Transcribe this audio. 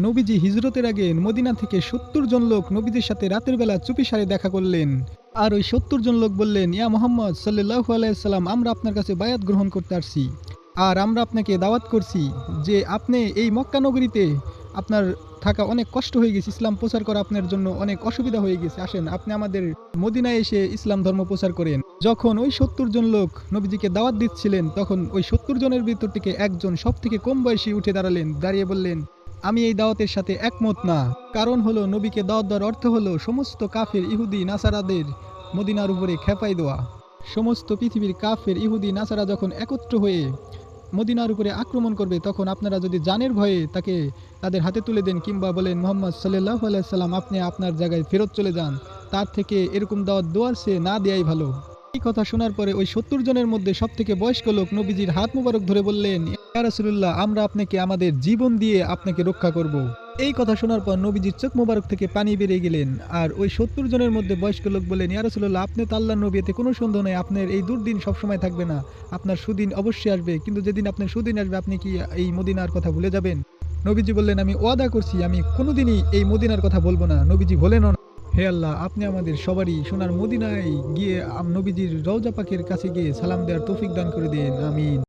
নবীজি হিজরতের আগে মদিনা থেকে ৭০ জন লোক নবীজির সাথে রাতের বেলা চুপিসারে দেখা করলেন। আর ওই ৭০ জন লোক বললেন, ইয়া মুহাম্মদ সাল্লাল্লাহু আলাইহি সাল্লাম, আমরা আপনার কাছে বায়াত গ্রহণ করতে আসছি। আর আমরা আপনাকে দাওয়াত করছি যে আপনি এই মক্কা নগরীতে আপনার থাকা অনেক কষ্ট হয়ে গেছে, ইসলাম প্রচার করা আপনার জন্য অনেক অসুবিধা হয়ে গেছে, আসেন আপনি আমাদের মদিনায় এসে ইসলাম ধর্ম প্রচার করেন। যখন ওই ৭০ জন লোক নবীজিকে দাওয়াত দিচ্ছিলেন, তখন ওই ৭০ জনের ভিতর থেকে একজন সব থেকে কম বয়সী উঠে দাঁড়ালেন, দাঁড়িয়ে বললেন, আমি এই দাওয়াতের সাথে একমত না। কারণ হলো, নবীকে দাওয়াত দেওয়ার অর্থ হলো সমস্ত কাফের ইহুদি নাসারাদের মদিনার উপরে খেপাই দেওয়া। সমস্ত পৃথিবীর কাফের ইহুদি নাসারা যখন একত্র হয়ে মদিনার উপরে আক্রমণ করবে, তখন আপনারা যদি জানের ভয়ে তাকে তাদের হাতে তুলে দেন কিংবা বলেন মুহাম্মদ সাল্লাল্লাহু আলাইহি সাল্লাম আপনি আপনার জায়গায় ফেরত চলে যান, তার থেকে এরকম দাওয়াত দেওয়ার চেয়ে না দেয়াই ভালো। এই কথা শোনার পরে ওই ৭০ জনের মধ্যে সব থেকে বয়স্ক লোক নবীজির হাত মুবারক ধরে বললেন, ইয়া রাসূলুল্লাহ, আমরা আপনাকে আমাদের জীবন দিয়ে আপনাকে রক্ষা করব। এই কথা শোনার পর নবীজির চোখ মুবারক থেকে পানি বেরিয়ে গেলেন। আর ওই ৭০ জনের মধ্যে বয়স্ক লোক বললেন, ইয়া রাসূলুল্লাহ, আপনি তো আল্লাহর নবী, এতে কোনো সন্দেহ নেই আপনার এই দুর্দিন সবসময় থাকবে না, আপনার সুদিন অবশ্যই আসবে, কিন্তু যেদিন আপনার সুদিন আসবে আপনি কি এই মদিনার কথা ভুলে যাবেন? নবীজি বললেন, আমি ওয়াদা করছি আমি কোনোদিনই এই মদিনার কথা বলবো না। নবীজি বলেন, হে আল্লাহ, আপনি আমাদের সবারই সোনার মদিনায় গিয়ে নবীজির রওজা পাকের কাছে গিয়ে সালাম দেওয়ার তৌফিক দান করে দিন, আমিন।